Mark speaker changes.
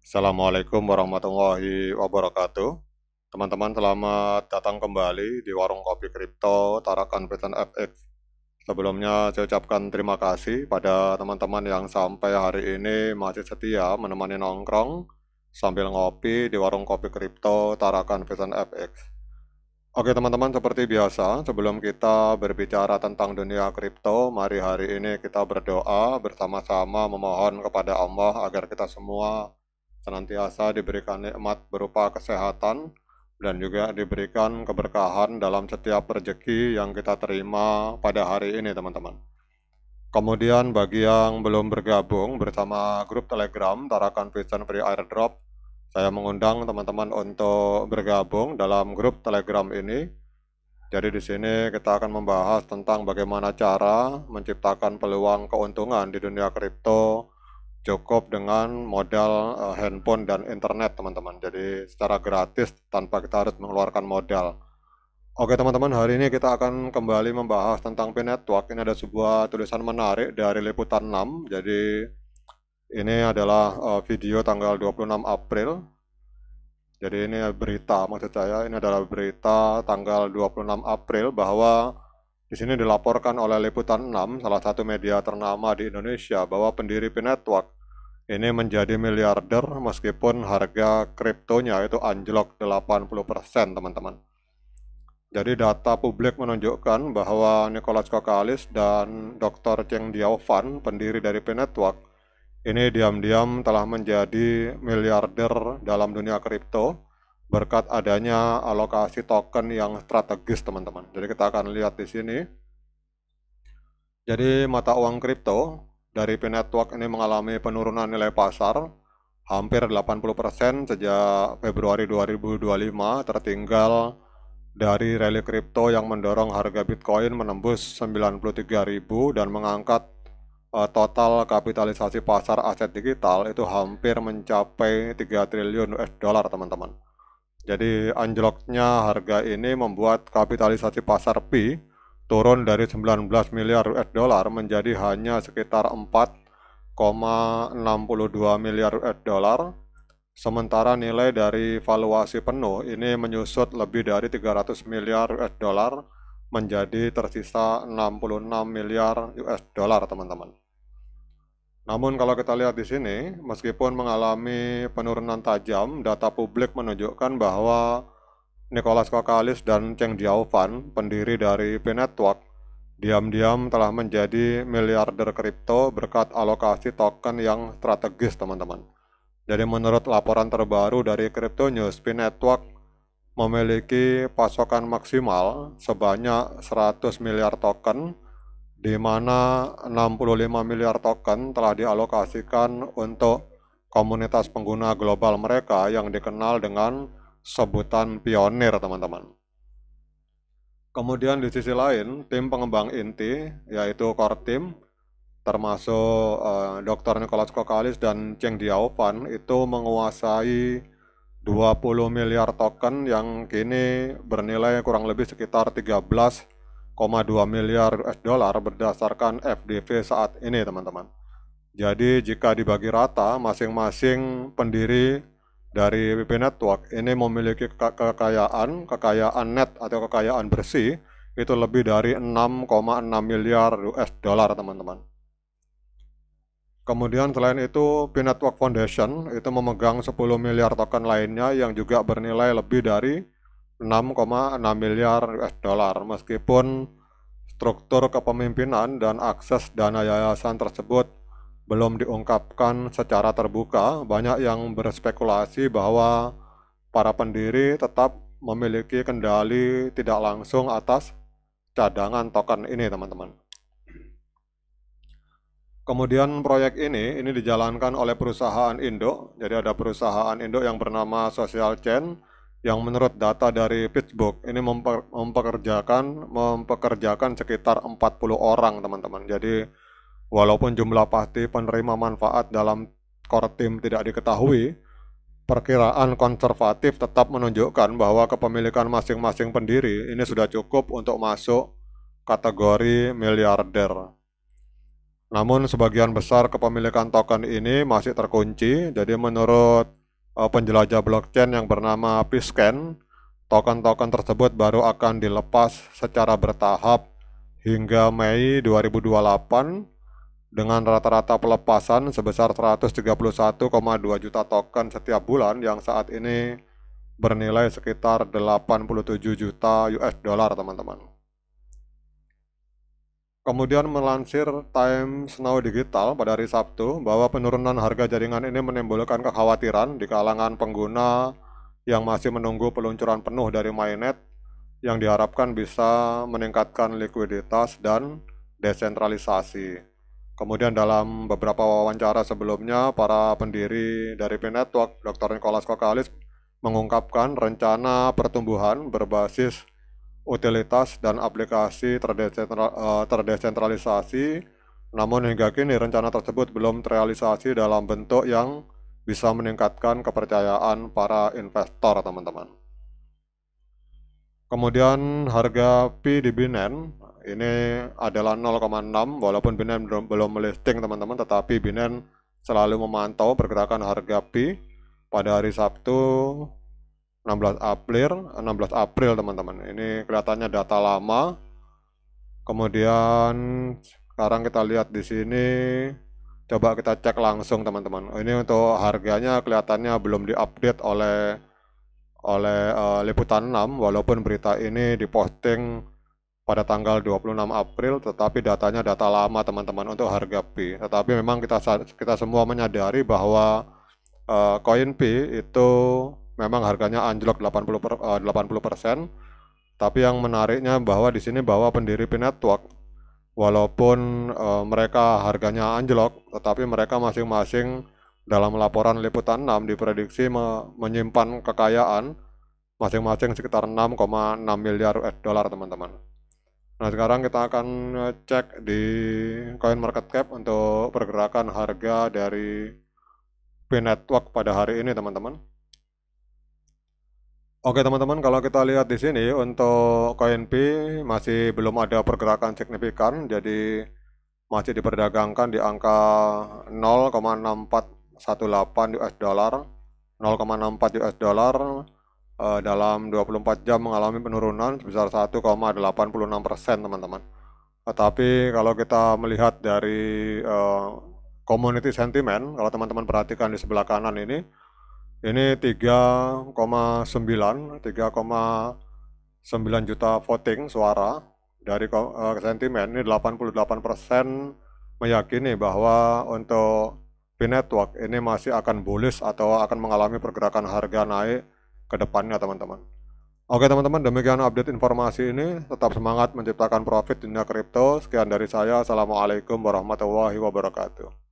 Speaker 1: Assalamualaikum warahmatullahi wabarakatuh. Teman-teman, selamat datang kembali di Warung Kopi Kripto Tarakan Pesan FX. Sebelumnya saya ucapkan terima kasih pada teman-teman yang sampai hari ini masih setia menemani nongkrong sambil ngopi di Warung Kopi Kripto Tarakan Pesan FX. Oke teman-teman, seperti biasa, sebelum kita berbicara tentang dunia kripto, mari hari ini kita berdoa bersama-sama memohon kepada Allah agar kita semua senantiasa diberikan nikmat berupa kesehatan dan juga diberikan keberkahan dalam setiap rezeki yang kita terima pada hari ini teman-teman. Kemudian bagi yang belum bergabung bersama grup Telegram Tarakan Vision Free Airdrop, saya mengundang teman-teman untuk bergabung dalam grup Telegram ini. Jadi di sini kita akan membahas tentang bagaimana cara menciptakan peluang keuntungan di dunia kripto cukup dengan modal handphone dan internet teman-teman. Jadi secara gratis tanpa kita harus mengeluarkan modal. Oke teman-teman, hari ini kita akan kembali membahas tentang P-Network. Ini ada sebuah tulisan menarik dari Liputan 6. Jadi ini adalah video tanggal 26 April. Jadi ini berita, maksud saya ini adalah berita tanggal 26 April bahwa di sini dilaporkan oleh Liputan 6, salah satu media ternama di Indonesia, bahwa pendiri P-Network ini menjadi miliarder meskipun harga kriptonya itu anjlok 80% teman-teman. Jadi data publik menunjukkan bahwa Nicholas Kokalis dan Dr. Cheng Diaofan, pendiri dari P-Network, ini diam-diam telah menjadi miliarder dalam dunia kripto berkat adanya alokasi token yang strategis, teman-teman. Jadi kita akan lihat di sini. Jadi mata uang kripto dari P-Network ini mengalami penurunan nilai pasar hampir 80% sejak Februari 2025, tertinggal dari rally kripto yang mendorong harga Bitcoin menembus 93.000 dan mengangkat total kapitalisasi pasar aset digital itu hampir mencapai 3 triliun US dollar teman-teman. Jadi anjloknya harga ini membuat kapitalisasi pasar Pi turun dari 19 miliar US dollar menjadi hanya sekitar 4,62 miliar US dollar. Sementara nilai dari valuasi penuh ini menyusut lebih dari 300 miliar US dollar menjadi tersisa 66 miliar US dollar teman-teman. Namun kalau kita lihat di sini, meskipun mengalami penurunan tajam, data publik menunjukkan bahwa Nicholas Kokalis dan Cheng Diaofan, pendiri dari P-Network, diam-diam telah menjadi miliarder kripto berkat alokasi token yang strategis teman-teman. Jadi menurut laporan terbaru dari Crypto News, P-Network memiliki pasokan maksimal sebanyak 100 miliar token, di mana 65 miliar token telah dialokasikan untuk komunitas pengguna global mereka yang dikenal dengan sebutan pionir, teman-teman. Kemudian di sisi lain, tim pengembang inti, yaitu core team, termasuk Dr. Nicholas Kokalis dan Cheng Diaofan itu menguasai 20 miliar token yang kini bernilai kurang lebih sekitar 13,2 miliar US dollar berdasarkan FDV saat ini teman-teman. Jadi jika dibagi rata, masing-masing pendiri dari P-Network ini memiliki kekayaan net atau kekayaan bersih itu lebih dari 6,6 miliar US dollar teman-teman. Kemudian selain itu, P-Network Foundation itu memegang 10 miliar token lainnya yang juga bernilai lebih dari 6,6 miliar US dollar. Meskipun struktur kepemimpinan dan akses dana yayasan tersebut belum diungkapkan secara terbuka, banyak yang berspekulasi bahwa para pendiri tetap memiliki kendali tidak langsung atas cadangan token ini, teman-teman. Kemudian proyek ini dijalankan oleh perusahaan Indo. Jadi ada perusahaan Indo yang bernama Social Chain yang menurut data dari PitchBook ini mempekerjakan sekitar 40 orang teman-teman. Jadi walaupun jumlah pasti penerima manfaat dalam core team tidak diketahui, perkiraan konservatif tetap menunjukkan bahwa kepemilikan masing-masing pendiri ini sudah cukup untuk masuk kategori miliarder. Namun sebagian besar kepemilikan token ini masih terkunci, jadi menurut penjelajah blockchain yang bernama Piscan. Token-token tersebut baru akan dilepas secara bertahap hingga Mei 2028 dengan rata-rata pelepasan sebesar 131,2 juta token setiap bulan yang saat ini bernilai sekitar 87 juta US dollar, teman-teman. Kemudian melansir Times Now Digital pada hari Sabtu bahwa penurunan harga jaringan ini menimbulkan kekhawatiran di kalangan pengguna yang masih menunggu peluncuran penuh dari mainnet yang diharapkan bisa meningkatkan likuiditas dan desentralisasi. Kemudian dalam beberapa wawancara sebelumnya, para pendiri dari P-Network, Dr. Nicholas Kokalis, mengungkapkan rencana pertumbuhan berbasis utilitas dan aplikasi terdesentralisasi, namun hingga kini rencana tersebut belum terrealisasi dalam bentuk yang bisa meningkatkan kepercayaan para investor, teman-teman. Kemudian harga Pi di Binance ini adalah 0,6, walaupun Binance belum melisting, teman-teman, tetapi Binance selalu memantau pergerakan harga Pi pada hari Sabtu 16 April, teman-teman. Ini kelihatannya data lama. Kemudian sekarang kita lihat di sini, coba kita cek langsung, teman-teman. Ini untuk harganya kelihatannya belum diupdate oleh Liputan 6, walaupun berita ini diposting pada tanggal 26 April, tetapi datanya data lama, teman-teman, untuk harga Pi. Tetapi memang kita semua menyadari bahwa koin Pi itu memang harganya anjlok 80%. Tapi yang menariknya bahwa di sini bahwa pendiri P-Network, walaupun mereka harganya anjlok, tetapi mereka masing-masing dalam laporan Liputan 6 diprediksi menyimpan kekayaan masing-masing sekitar 6,6 miliar US dollar, teman-teman. Nah, sekarang kita akan cek di CoinMarketCap untuk pergerakan harga dari P-Network pada hari ini, teman-teman. Oke, teman-teman, kalau kita lihat di sini untuk koin Pi masih belum ada pergerakan signifikan, jadi masih diperdagangkan di angka 0,6418 US dollar, 0,64 US dollar dalam 24 jam mengalami penurunan sebesar 1,86%, teman-teman. Tetapi kalau kita melihat dari community sentiment, kalau teman-teman perhatikan di sebelah kanan ini 3,9 juta voting suara dari sentimen. Ini 88% meyakini bahwa untuk P-Network ini masih akan bullish atau akan mengalami pergerakan harga naik ke depannya, teman-teman. Oke, teman-teman, demikian update informasi ini. Tetap semangat menciptakan profit dunia kripto. Sekian dari saya. Assalamualaikum warahmatullahi wabarakatuh.